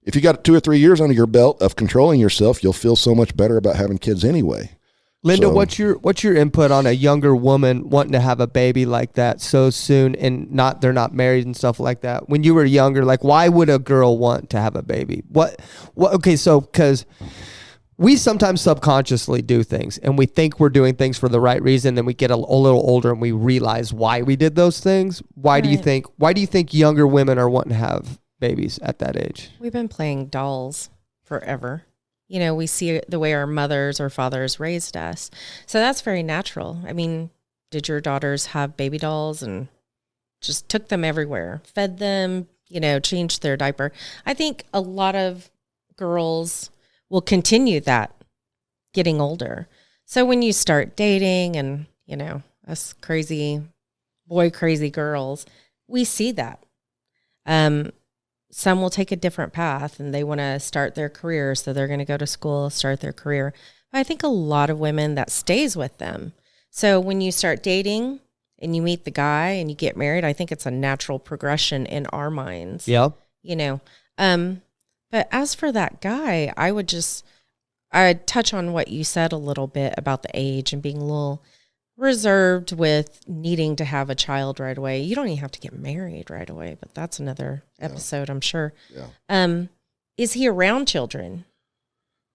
if you got 2 or 3 years under your belt of controlling yourself, you'll feel so much better about having kids anyway. Linda, what's your input on a younger woman wanting to have a baby like that so soon and they're not married and stuff like that? When you were younger, like, why would a girl want to have a baby? Okay, so because we sometimes subconsciously do things and we think we're doing things for the right reason, then we get a little older and we realize why we did those things. Why do you think younger women are wanting to have babies at that age? We've been playing dolls forever. We see the way our mothers or fathers raised us. So that's very natural. I mean, did your daughters have baby dolls and just took them everywhere, fed them, changed their diaper? I think a lot of girls will continue that getting older. So when you start dating and, us crazy girls, we see that. Some will take a different path and they want to start their career. So they're going to go to school, start their career. But I think a lot of women, that stays with them. So when you start dating and you meet the guy and you get married, I think it's a natural progression in our minds. Yeah. But as for that guy, I'd touch on what you said a little bit about the age and being a little reserved with needing to have a child right away. You don't even have to get married right away, but that's another episode, I'm sure. Yeah. Is he around children?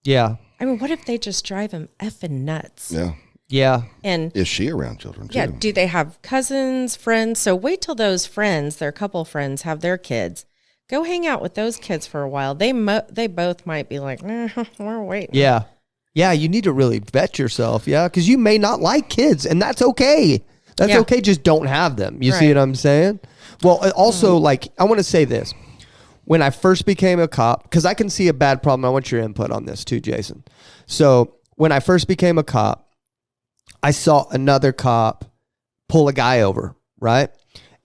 Yeah. I mean, what if they just drive him effing nuts? Yeah. Yeah. And is she around children too? Yeah. Do they have cousins, friends? So wait till those friends, their couple friends, have their kids. Go hang out with those kids for a while. They both might be like, we're waiting. Yeah. Yeah, you need to really vet yourself, because you may not like kids, and that's okay. That's okay, just don't have them. You see what I'm saying? Well, also, I want to say this. When I first became a cop, because I can see a bad problem. I want your input on this too, Jason. So when I first became a cop, I saw another cop pull a guy over, right?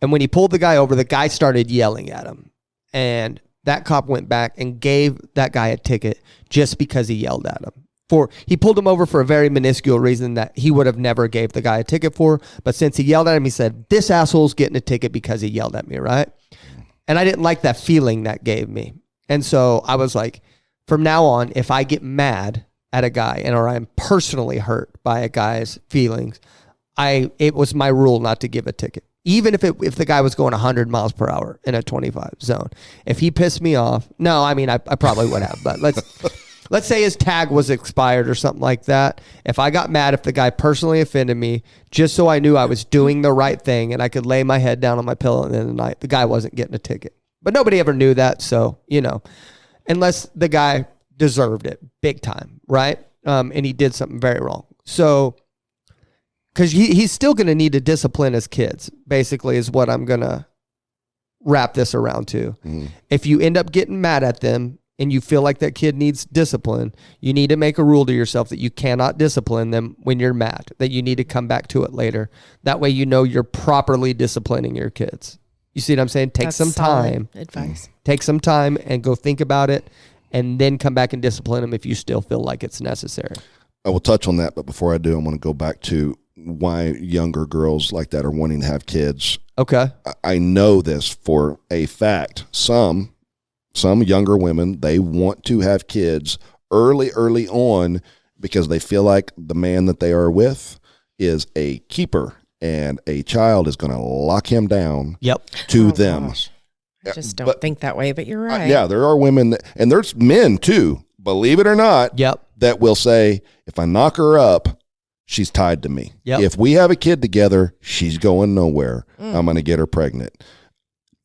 And when he pulled the guy over, the guy started yelling at him. And that cop went back and gave that guy a ticket just because he yelled at him. He pulled him over for a very minuscule reason that he would have never gave the guy a ticket for. But since he yelled at him, he said, this asshole's getting a ticket because he yelled at me, right? And I didn't like that feeling that gave me. And so I was like, from now on, if I get mad at a guy or I'm personally hurt by a guy's feelings, it was my rule not to give a ticket. Even if the guy was going 100 miles per hour in a 25 zone. If he pissed me off, I probably would have, but let's say his tag was expired or something like that. If I got mad if the guy personally offended me, just so I knew I was doing the right thing and I could lay my head down on my pillow at the end of the night, the guy wasn't getting a ticket. But nobody ever knew that, so, unless the guy deserved it big time, right? And he did something very wrong. So, because he's still going to need to discipline his kids, basically, is what I'm going to wrap this around to. If you end up getting mad at them, and you feel like that kid needs discipline, you need to make a rule to yourself that you cannot discipline them when you're mad, that you need to come back to it later. That way you're properly disciplining your kids. You see what I'm saying? Take some time. Advice. Take some time and go think about it and then come back and discipline them if you still feel like it's necessary. I will touch on that, but before I do, I want to go back to why younger girls like that are wanting to have kids. Okay. I know this for a fact. Some younger women, they want to have kids early on because they feel like the man that they are with is a keeper and a child is going to lock him down to them. Gosh. I just don't think that way, but you're right. Yeah, there are women, and there's men too, believe it or not, that will say, if I knock her up, she's tied to me. If we have a kid together, she's going nowhere. I'm going to get her pregnant.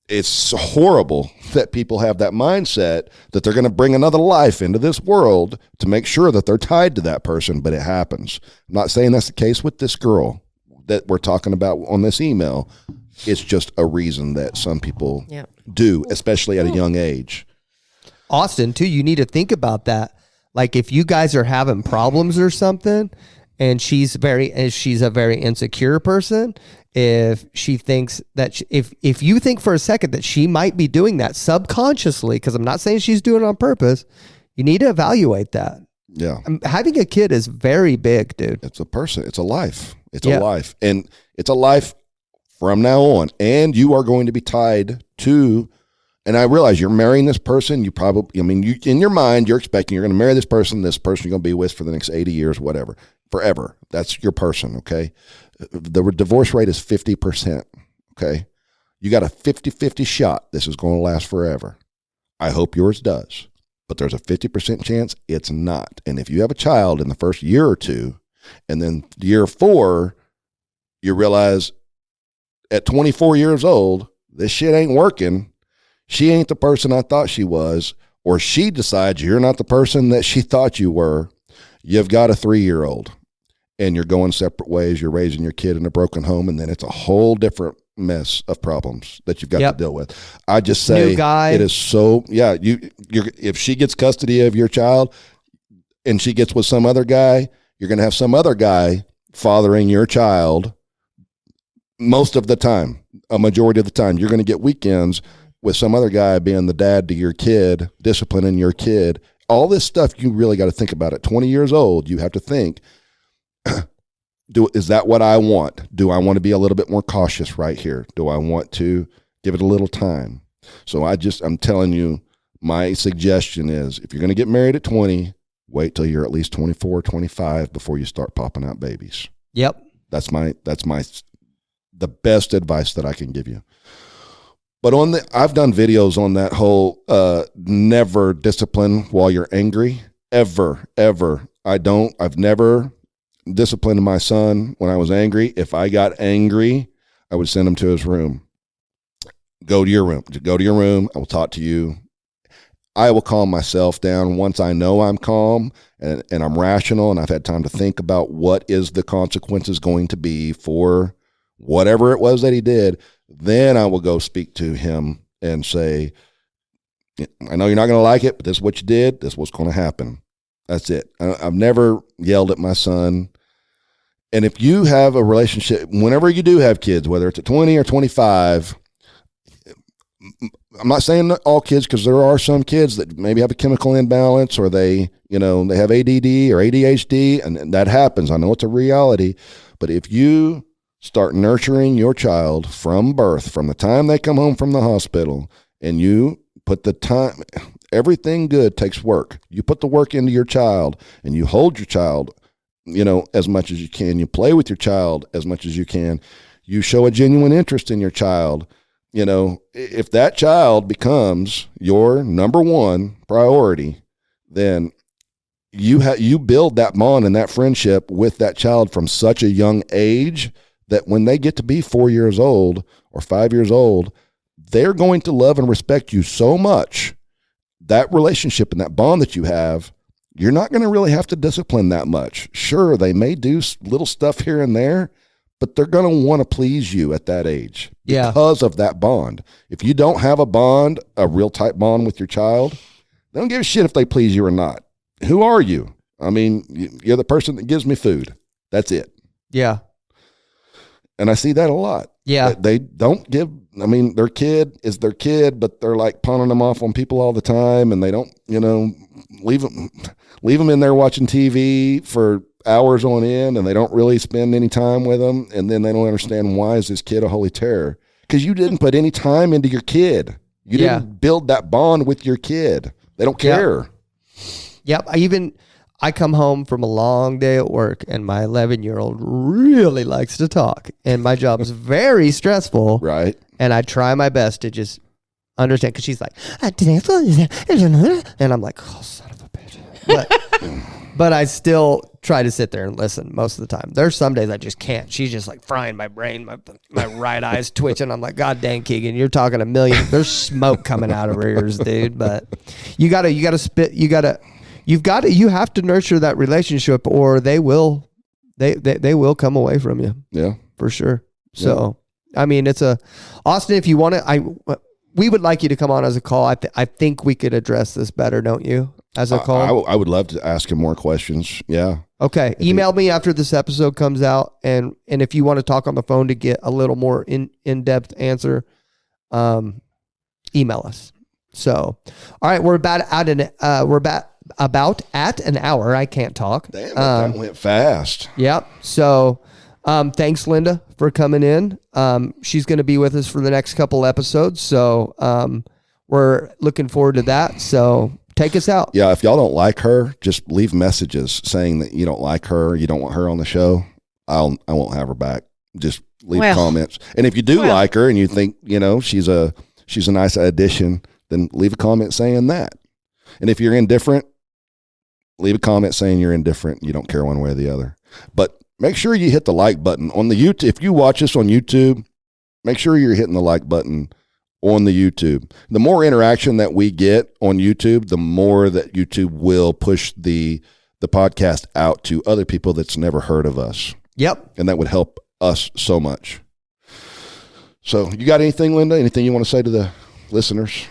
It's horrible that people have that mindset that they're going to bring another life into this world to make sure that they're tied to that person, but it happens. I'm not saying that's the case with this girl that we're talking about on this email. It's just a reason that some people do, especially at a young age. Austin, too, you need to think about that. Like if you guys are having problems or something, and she's a very insecure person, if she thinks that if you think for a second that she might be doing that subconsciously, because I'm not saying she's doing it on purpose, you need to evaluate that. Yeah. Having a kid is very big, dude. It's a person. It's a life. It's a life. And it's a life from now on. And you are going to be tied to, and I realize you're marrying this person. You probably, in your mind, you're expecting you're going to marry this person you're going to be with for the next 80 years, whatever, forever. That's your person. Okay. The divorce rate is 50%. Okay. You got a 50-50 shot. This is going to last forever. I hope yours does, but there's a 50% chance it's not. And if you have a child in the first year or two, and then year 4, you realize at 24 years old, this shit ain't working. She ain't the person I thought she was, or she decides you're not the person that she thought you were. You've got a 3-year-old and you're going separate ways. You're raising your kid in a broken home, and then it's a whole different mess of problems that you've got to deal with. I just say it is so, if she gets custody of your child and she gets with some other guy, you're going to have some other guy fathering your child most of the time, a majority of the time. You're going to get weekends with some other guy being the dad to your kid, disciplining your kid. All this stuff you really got to think about. At 20 years old, you have to think, is that what I want? Do I want to be a little bit more cautious right here? Do I want to give it a little time? So I'm telling you, my suggestion is if you're going to get married at 20, wait till you're at least 24, 25 before you start popping out babies. Yep. That's the best advice that I can give you. But I've done videos on that whole never discipline while you're angry. Ever. I've never disciplined my son when I was angry. If I got angry, I would send him to his room. Go to your room. I will talk to you. I will calm myself down once I know I'm calm and I'm rational and I've had time to think about what is the consequences going to be for whatever it was that he did. Then I will go speak to him and say, I know you're not going to like it, but this is what you did. This is what's going to happen. That's it. I've never yelled at my son. And if you have a relationship, whenever you do have kids, whether it's at 20 or 25, I'm not saying all kids, because there are some kids that maybe have a chemical imbalance, or they have ADD or ADHD, and that happens. I know it's a reality. But if you start nurturing your child from birth, from the time they come home from the hospital, and you put the time, everything good takes work. You put the work into your child, and you hold your child, as much as you can. You play with your child as much as you can. You show a genuine interest in your child. If that child becomes your number one priority, then you build that bond and that friendship with that child from such a young age that when they get to be 4 years old or 5 years old, they're going to love and respect you so much. That relationship and that bond that you have, you're not going to really have to discipline that much. Sure, they may do little stuff here and there, but they're going to want to please you at that age because of that bond. If you don't have a bond, a real tight bond with your child, they don't give a shit if they please you or not. Who are you? I mean, you're the person that gives me food. That's it. Yeah. And I see that a lot. Yeah. They don't give, I mean, their kid is their kid, but they're like pawning them off on people all the time, and they don't, leave them in there watching TV for hours on end, and they don't really spend any time with them, and then they don't understand, why is this kid a holy terror? Because you didn't put any time into your kid. You didn't build that bond with your kid. They don't care. Yep. I come home from a long day at work, and my 11-year-old really likes to talk, and my job is very stressful. Right. And I try my best to just understand, because she's like, and I'm like, oh, son of a bitch. But I still try to sit there and listen most of the time. There's some days I just can't. She's just like frying my brain. My right eye's twitching. I'm like, God dang, Keegan, you're talking a million. There's smoke coming out of her ears, dude. But you have to nurture that relationship, or they will come away from you. Yeah, for sure. So, I mean, Austin, if you want to, we would like you to come on as a call. I think we could address this better, don't you? As a call, I would love to ask him more questions. Yeah. Okay. Email me after this episode comes out, and if you want to talk on the phone to get a little more in-depth answer, email us. So, all right, we're about at an hour. I can't talk. Damn, that went fast. Yep. So, thanks, Linda, for coming in. She's going to be with us for the next couple episodes. So, we're looking forward to that. So, take us out. Yeah, if y'all don't like her, just leave messages saying that you don't like her, you don't want her on the show. I won't have her back. Just leave comments. And if you do like her and you think, she's a nice addition, then leave a comment saying that. And if you're indifferent, leave a comment saying you're indifferent. You don't care one way or the other. But make sure you hit the like button on the YouTube. If you watch this on YouTube, make sure you're hitting the like button on the YouTube. The more interaction that we get on YouTube, the more that YouTube will push the podcast out to other people that's never heard of us. Yep. And that would help us so much. So you got anything, Linda? Anything you want to say to the listeners?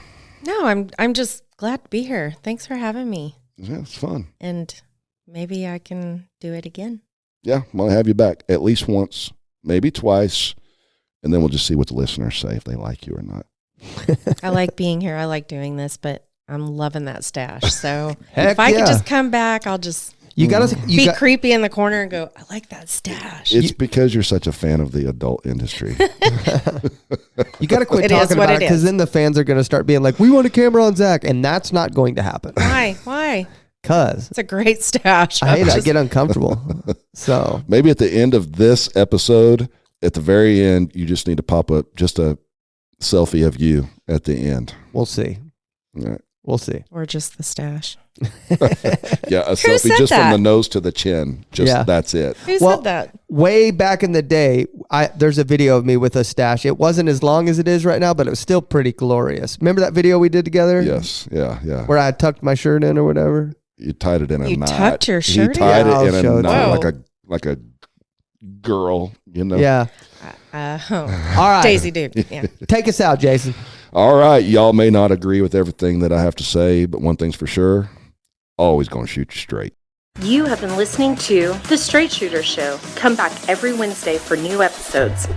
No, I'm just glad to be here. Thanks for having me. Yeah, it's fun. And maybe I can do it again. Yeah, I'm going to have you back at least once, maybe twice, and then we'll just see what the listeners say, if they like you or not. I like being here. I like doing this, but I'm loving that stash. So Heck if I could yeah. just come back, I'll just be creepy in the corner and go, I like that stash. It's because you're such a fan of the adult industry. You got to quit It is talking what about it, it because is. then the fans are going to start being like, we want a camera on Zach, and that's not going to happen. Why? Because It's a great stash. I get uncomfortable. So Maybe at the end of this episode, at the very end, you just need to pop up just a selfie of you at the end. we'll see. All right. We'll see. Or just the stash. Yeah, a Who selfie said just that? from the nose to the chin. That's it. Who Well, said that? Way back in the day, there's a video of me with a stash. It wasn't as long as it is right now, but it was still pretty glorious. Remember that video we did together? Yes. Yeah. Yeah. Where I tucked my shirt in or whatever? You tied it in a You knot. tucked your shirt He tied in? Yeah, it in I'll a show it knot to you. like a girl, Yeah. All right. Daisy dude. Yeah. Take us out, Jason. All right. Y'all may not agree with everything that I have to say, but one thing's for sure, always going to shoot you straight. You have been listening to The Straight Shooter Show. Come back every Wednesday for new episodes.